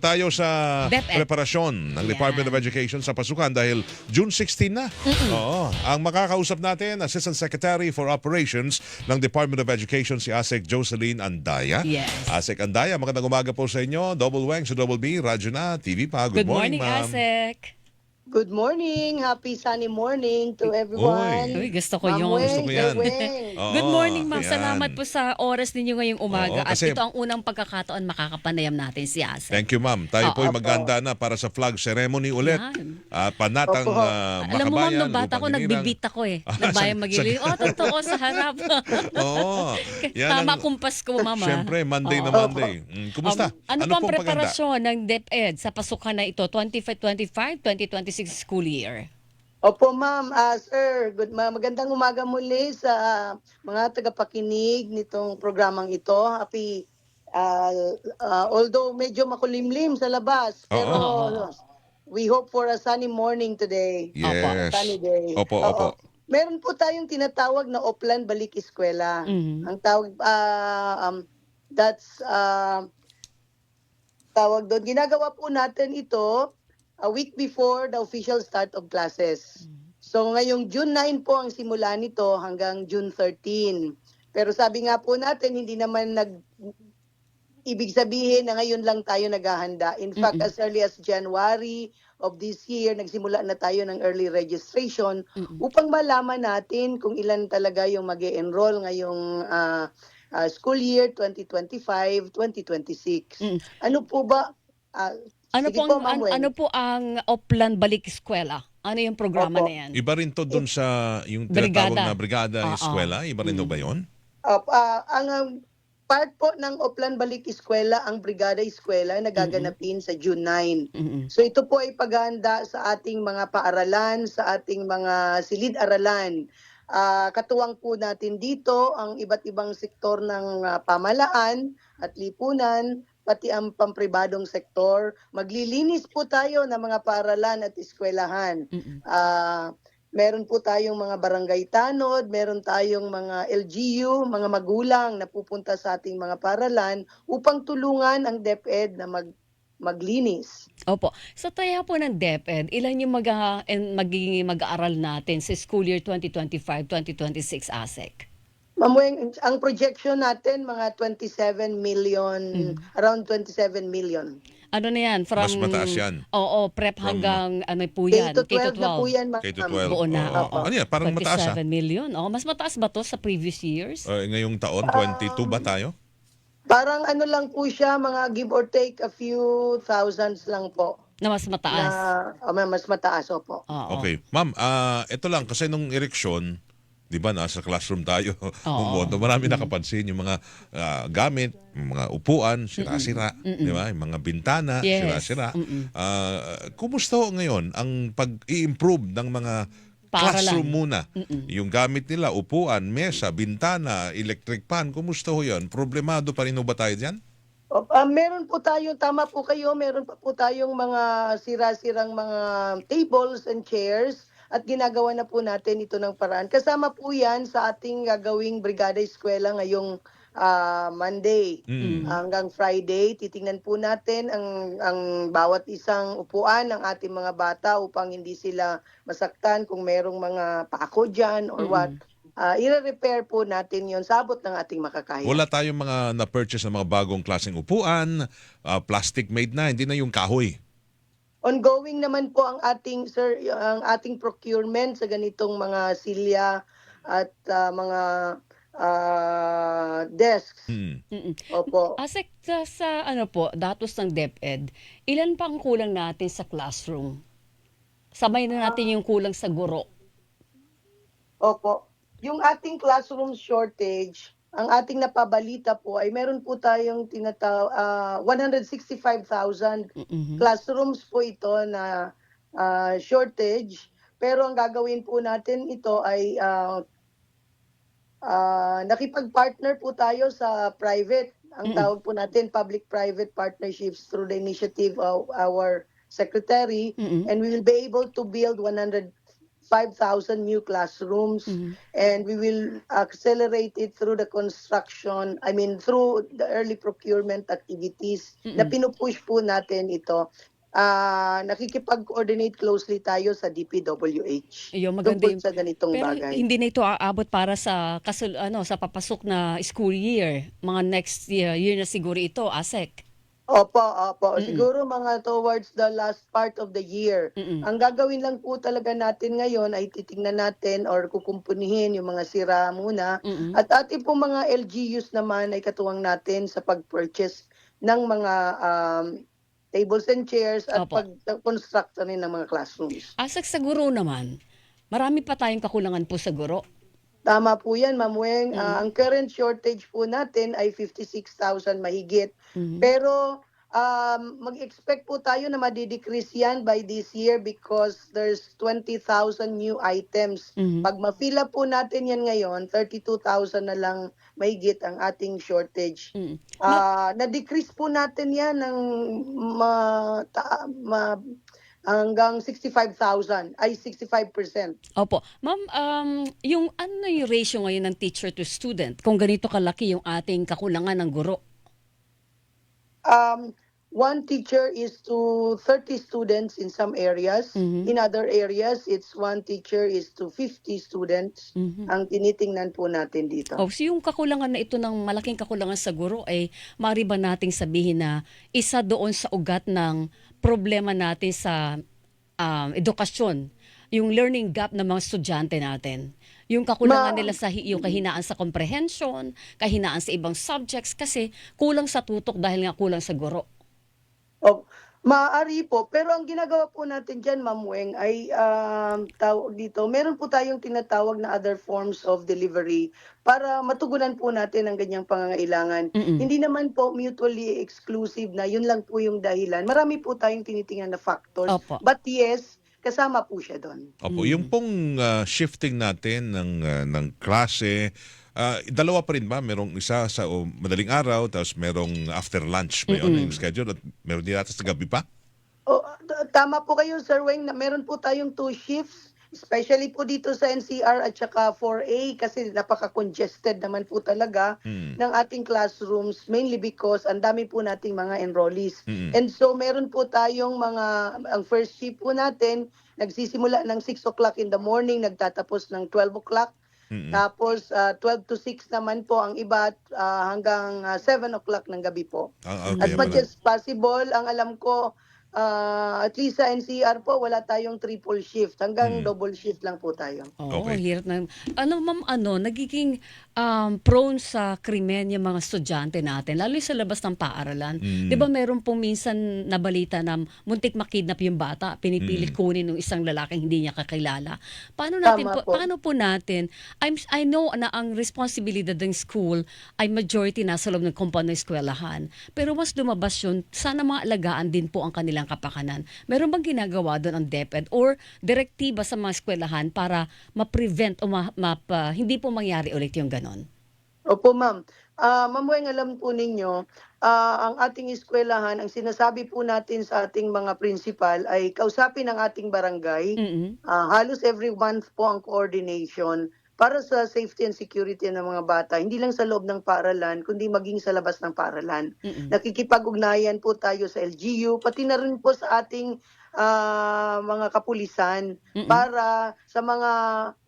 Tayo sa DepEd. preparasyon ng Yan. Department of Education sa pasukan dahil June 16 na. Oo. Ang makakausap natin, Assistant Secretary for Operations ng Department of Education, si ASEC Jocelyn Andaya. Yes. ASEC Andaya, magandang umaga po sa inyo. Double Wang sa Double B, Radyo na, TV pa. Good morning, ma'am. Asek. Good morning. Happy sunny morning to everyone. Uy, gusto ko Ma'am yung... Weng, Gusto ko yan. Sir Weng. Oo, Good morning, ma'am. yan. Salamat po sa oras ninyo ngayong umaga. Oo, kasi- At ito ang unang pagkakataon makakapanayam natin si Asek. Thank you, ma'am. Tayo po ay Opo. maghanda na para sa flag ceremony ulit. Yan. Panatang Opo. Alam mo, ma'am, makabayan, nung bata ko, upang hinirang. nagbibit ako eh. Nagbayang magili. Oh, totoo, sa harap. Oo. Yan Tama ang- kumpas ko, ma'am. Siyempre, Monday na Oo. Monday. Kumusta? Ano po ang pong paghanda? preparasyon ng DepEd sa pasukan na ito, 2025-2026 school year? Opo, ma'am. Sir, magandang umaga muli sa mga tagapakinig nitong programang ito. Happy, although medyo makulimlim sa labas, pero we hope for a sunny morning today. Yes. Sunny day. Opo, Oo. opo. Meron po tayong tinatawag na Oplan Balik Eskwela. Mhm. Ang tawag, that's tawag doon. Ginagawa po natin ito a week before the official start of classes. So ngayong June 9 po ang simula nito hanggang June 13. Pero sabi nga po natin, hindi naman ibig sabihin na ngayon lang tayo naghahanda. In fact, as early as January of this year, nagsimula na tayo ng early registration upang malaman natin kung ilan talaga yung mag-e-enroll ngayong school year 2025-2026. Ano po ba? Ano Sige po, Ma'am Wen. ano po ang Oplan Balik Eskwela? Ano yung programa Opo. na yan? Iba rin to doon sa yung tinatawag Brigada. na brigada Oo. eskwela. Iba rin to ba yun? Ang part po ng Oplan Balik Eskwela, ang Brigada Eskwela, nagaganapin sa June 9. So ito po ay paghahanda sa ating mga paaralan, sa ating mga silid-aralan. Katuwang po natin dito ang iba't ibang sektor ng pamahalaan at lipunan, pati ang pampribadong sektor. Maglilinis po tayo ng mga paaralan at eskwelahan. Meron po tayong mga barangay tanod, meron tayong mga LGU, mga magulang na pupunta sa ating mga paaralan upang tulungan ang DepEd na maglinis. Opo. Sa taya po ng DepEd, ilan yung magiging mag-aaral natin sa school year 2025-2026 ASEC? Ma'am Weng, ang projection natin mga 27 million, around 27 million. Ano na yan? From, Mas mataas yan. Oo, prep From hanggang ano po yan? K-12 na po yan, ma'am. K-12. Buo na. Oo. Oo. Ano yan? Parang mataas 27 million. Oh, mas mataas ba to sa previous years? ngayong taon, 22 ba tayo? Parang ano lang po siya, mga give or take a few thousands lang po. Na mas mataas? Mas mataas, opo. Oo. Okay. Ma'am, ito lang kasi nung eleksyon, di ba nasa classroom tayo, bumoto, marami nakapansin yung mga gamit, yung mga upuan, sira-sira, di ba? Yung mga bintana, Yes. sira-sira. Kumusta ho ngayon ang pag-i-improve ng mga classroom muna? Yung gamit nila, upuan, mesa, bintana, electric pan, kumusta ho yun? Problemado pa rin ho ba tayo dyan? Meron po tayong, tama po kayo, meron pa po tayong mga sira-sirang mga tables and chairs at ginagawa na po natin ito ng paraan. Kasama po yan sa ating gagawing Brigada Eskwela ngayong Monday hanggang Friday. Titingnan po natin ang bawat isang upuan ng ating mga bata upang hindi sila masaktan kung merong mga pako dyan or what. I-repair po natin yon sa abot ng ating makakaya. Wala tayong mga na-purchase na mga bagong klaseng upuan, plastic made na, hindi na yung kahoy. Ongoing naman po ang ating procurement sa ganitong mga silya at mga desks. Opo. ASEC, sa ano po, datos ng DepEd, ilan pa ang kulang natin sa classroom? Sabay na natin yung kulang sa guro. Opo. Yung ating classroom shortage, ang ating napabalita po ay meron po tayong 165,000 classrooms po ito na shortage. Pero ang gagawin po natin ito ay nakipag-partner po tayo sa private. Ang tawag po natin public-private partnerships through the initiative of our secretary. And we will be able to build 5,000 new classrooms, Mhm. and we will accelerate it through the construction, through the early procurement activities na Mm. pinupush po natin ito. Nakikipag-coordinate closely tayo sa DPWH Ayun, maganda tungkol yung sa ganitong pero bagay. hindi na ito aabot para sa sa papasok na school year. Mga next year na siguro ito, ASEC. Opo, opo. Mm. Siguro mga towards the last part of the year. Mm. Ang gagawin lang po talaga natin ngayon ay titingnan natin or kukumpunihin yung mga sira muna. Mm. At ating pong mga LGUs naman ay katuwang natin sa pag-purchase ng mga tables and chairs at Opo. pag-construct na rin ng mga classrooms. ASEC sa guro naman, marami pa tayong kakulangan po sa guro. Tama po yan, Ma'am Weng. Mm. Ang current shortage po natin ay 56,000 mahigit. Mhm. Pero mag-expect po tayo na madidecrease yan by this year because there's 20,000 new items. Mhm. Pag ma-fill up po natin yan ngayon, 32,000 na lang mahigit ang ating shortage. Mm. Na-decrease po natin yan ng hanggang 65,000, ay 65%. Opo. Ma'am, yung ano na yung ratio ngayon ng teacher to student kung ganito kalaki yung ating kakulangan ng guro? One teacher is to 30 students in some areas. Mhm. In other areas, it's one teacher is to 50 students. Mhm. Ang tinitingnan po natin dito. Oh, so yung kakulangan na ito ng malaking kakulangan sa guro ay maaari ba nating sabihin na isa doon sa ugat ng problema natin sa edukasyon, yung learning gap ng mga estudyante natin. Yung kakulangan nila sa yung kahinaan sa comprehension, kahinaan sa ibang subjects kasi kulang sa tutok dahil nga kulang sa guro. Maaari po, pero ang ginagawa po natin dyan, Ma'am Weng, ay tawag dito, meron po tayong tinatawag na other forms of delivery para matugunan po natin ang ganyang pangangailangan. Mm. Hindi naman po mutually exclusive na yun lang po yung dahilan. Marami po tayong tinitingnan na factors. Opo. But yes, kasama po siya doon. Opo, yung pong shifting natin ng klase, dalawa pa rin ba? Merong isa sa madaling araw, tapos merong after lunch ba yun, yung schedule? At meron din natin sa gabi pa? Tama po kayo, Sir Weng, na meron po tayong 2 shifts, especially po dito sa NCR at saka 4A kasi napaka-congested naman po talaga ng ating classrooms, mainly because ang dami po nating mga enrollees. And so meron po tayong ang first shift po natin, nagsisimula ng 6 o'clock in the morning, nagtatapos ng 12 o'clock. Tapos 12 to 6 naman po ang iba hanggang 7 o'clock ng gabi po. Okay, As much as possible, ang alam ko, at least sa NCR po, wala tayong triple shift. Hanggang double shift lang po tayo. Oo, Okay. hirap na. Ma'am, nagiging prone sa krimen yung mga estudyante natin, lalo sa labas ng paaralan. Di ba meron pong minsan nabalita na muntik makidnap yung bata, pinipilit kunin ng isang lalaking hindi niya kakilala. Paano po natin, I know na ang responsibilidad ng school ay majority nasa loob ng compound ng eskwelahan. Pero mas lumabas yun, sana mga alagaan din po ang kanilang kapakanan. Meron bang ginagawa doon ang DepEd or direktiba sa mga eskwelahan para ma-prevent o hindi po mangyari ulit yung ganon? Opo, ma'am. Ma'am Weng, alam po ninyo, ang ating eskwelahan, ang sinasabi po natin sa ating mga principal ay kausapin ang ating barangay. Mm-mm. Halos every month po ang coordination para sa safety and security ng mga bata, hindi lang sa loob ng paaralan, kundi maging sa labas ng paaralan. Mm-mm. Nakikipag-ugnayan po tayo sa LGU, pati na rin po sa ating mga kapulisan para sa mga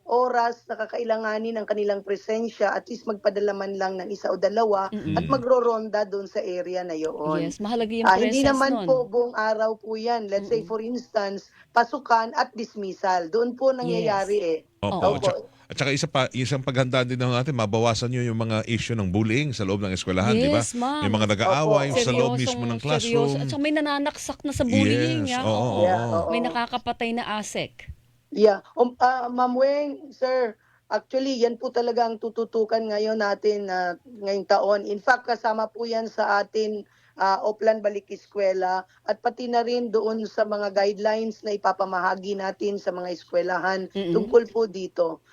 oras na kakailanganin ang kanilang presensya, at least magpadala man lang ng isa o dalawa at magro-ronda doon sa area na yun. Yes, mahalaga yung Hindi presence naman nun. po buong araw po yan. Let's say for instance, pasukan at dismissal. Doon po nangyayari Opo. Opo. At saka isang paghanda din natin, mabawasan nyo yung mga issue ng bullying sa loob ng eskwelahan, di ba? Yes, ma'am. May mga nag-aaway Opo. sa loob mismo ng classroom. At saka may nananaksak na sa bullying. Yes, Oo. oo. Yeah, oo. May nakakapatay na ASEC. Yeah. Ma'am Weng, sir, actually, yan po talaga ang tututukan ngayon natin ngayong taon. In fact, kasama po yan sa atin Oplan Balik Eskwela at pati na rin doon sa mga guidelines na ipapamahagi natin sa mga eskwelahan tungkol po dito.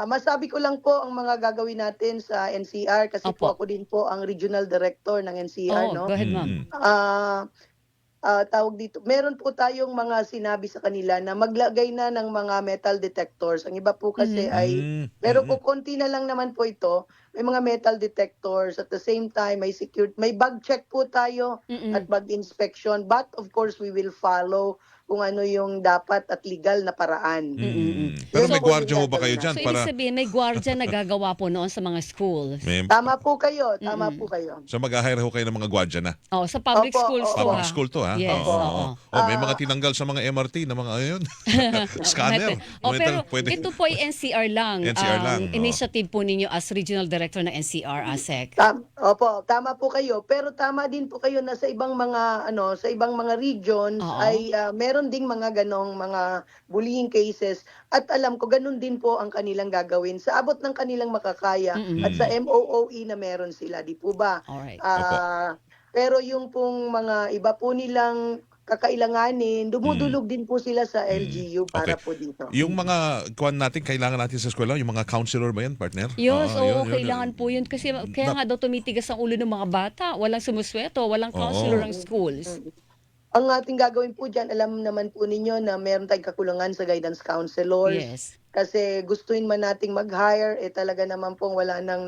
Masabi ko lang po ang mga gagawin natin sa NCR kasi Opo. po ako din po ang regional director ng NCR. Go ahead, ma'am. tawag dito, meron po tayong mga sinabi sa kanila na maglagay na ng mga metal detectors. Ang iba po kasi ay, pero kung konti na lang naman po ito, may mga metal detectors. At the same time, may bag check po tayo at bag inspection. But of course, we will follow kung ano yung dapat at legal na paraan. Pero Yun may po gwardiya yung ho ba kayo gagawin dyan? So, ibig sabihin, may gwardiya na gagawa po noon sa mga schools. Tama po kayo, tama po kayo. So mag-hire ho kayo ng mga gwardiya na? Oh, sa public Opo, schools oo. to, Public ha? school to, ha? Yes, Oo, oo. oo. Oh, may mga tinanggal sa mga MRT na mga ayun. Scanner. Oh, pero Pwede. ito po ay NCR lang. NCR lang, oo. Initiative po ninyo as Regional Director ng NCR, ASEC. Opo, tama po kayo. Pero tama din po kayo na sa ibang mga sa ibang mga regions Oo. ay meron ding mga ganong mga bullying cases at alam ko ganun din po ang kanilang gagawin sa abot ng kanilang makakaya at sa MOOE na meron sila, di po ba? Alright. Pero yung pong mga iba po nilang kakailanganin, dumudulog din po sila sa LGU para Okay. po dito. Yung mga kuwan natin, kailangan natin sa eskwela, yung mga counselor ba yan, partner? Yes, Oo, oo, kailangan po yun. Kasi kaya nga daw tumitigas ang ulo ng mga bata. Walang sumusweto, walang counselor ang schools. Ang ating gagawin po dyan, alam naman po ninyo na meron tayong kakulangan sa guidance counselors. Yes. Kasi gustuin man nating mag-hire, talaga naman pong wala nang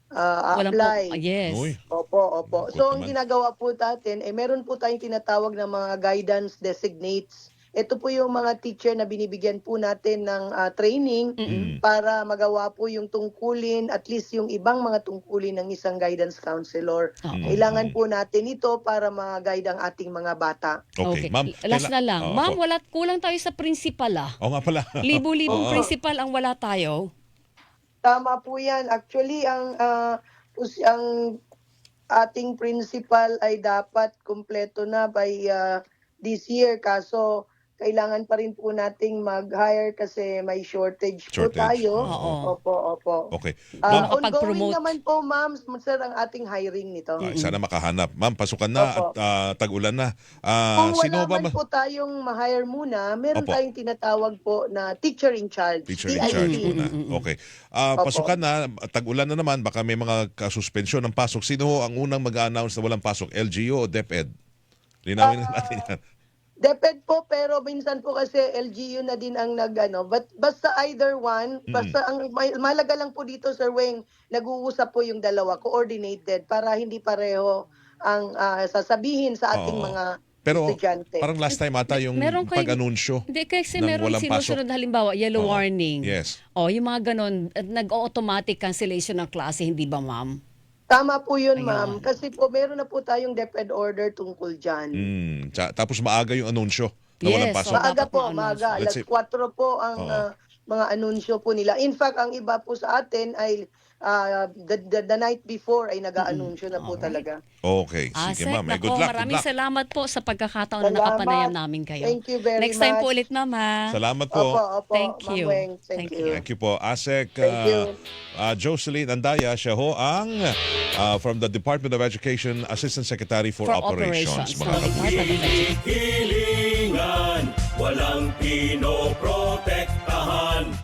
Walang apply. yes. Uy. Opo. Good So, ang naman. ginagawa po natin, meron po tayong tinatawag na mga guidance designates. Ito po yung mga teacher na binibigyan po natin ng training para magawa po yung tungkulin, at least yung ibang mga tungkulin ng isang guidance counselor. Kailangan po natin ito para ma-guide ang ating mga bata. Okay, ma'am. Last na lang. Oo, Ma'am, opo. kulang tayo sa principal, ah. Oo nga pala. Libo-libong Oo. principal ang wala tayo. Tama po yan. Actually, ang ating principal ay dapat kumpleto na by this year. Kaso, kailangan pa rin po nating mag-hire kasi may shortage po tayo. Oo. Opo. Okay. Ma'am, Ongoing makapag-promote. naman po, ma'am, sir, ang ating hiring nito. Sana makahanap. Ma'am, pasukan na Opo. at tag-ulan na. Kung Sino wala ba man po tayong ma-hire muna, meron Opo. tayong tinatawag po na teacher in charge. Teacher in TIC. charge muna. Okay. Pasukan na, tag-ulan na naman, baka may mga kasuspensyon ng pasok. Sino ho ang unang mag-a-announce na walang pasok? LGU o DepEd? Linawin na natin yan. Depend po, pero minsan po kasi LGU na din ang but basta either one, basta ang malaga lang po dito, Sir Weng, nag-uusap po yung dalawa, coordinated, para hindi pareho ang sasabihin sa ating Oo. mga Pero estudyante. parang last time ata yung Meron kayo- pag-anunsyo. Hindi, kasi Nang meron walang sinusunod, halimbawa, yellow Oo. warning. Yes. O, yung mga ganon, nag-automatic cancellation ng klase, hindi ba, ma'am? Tama po yun, Ayun. ma'am. Kasi po, meron na po tayong DepEd order tungkol dyan. Tapos maaga yung anunsyo na walang Yes, pasok. oo. Maaga Dapat po, ma-announce. maaga. Let's Alas say- 4 po ang Oo. mga anunsyo po nila. In fact, ang iba po sa atin ay the night before ay nag-aanunsyo na po talaga. Okay. Sige, Asek, ma'am. Good nako, luck. maraming Good luck. salamat po sa pagkakataon na Salamat. nakapanayam namin kayo. Thank you very Next time much. po ulit, ma'am, ha? Salamat po. Opo, Thank Ma'am you. Weng. Thank Thank you. you. Thank you po. ASEC Thank you. Jocelyn Andaya, siya ho ang from the Department of Education, Assistant Secretary for, Operations. ng Mga kapuso. Department of Education. Hilingan, walang pinoprotektahan.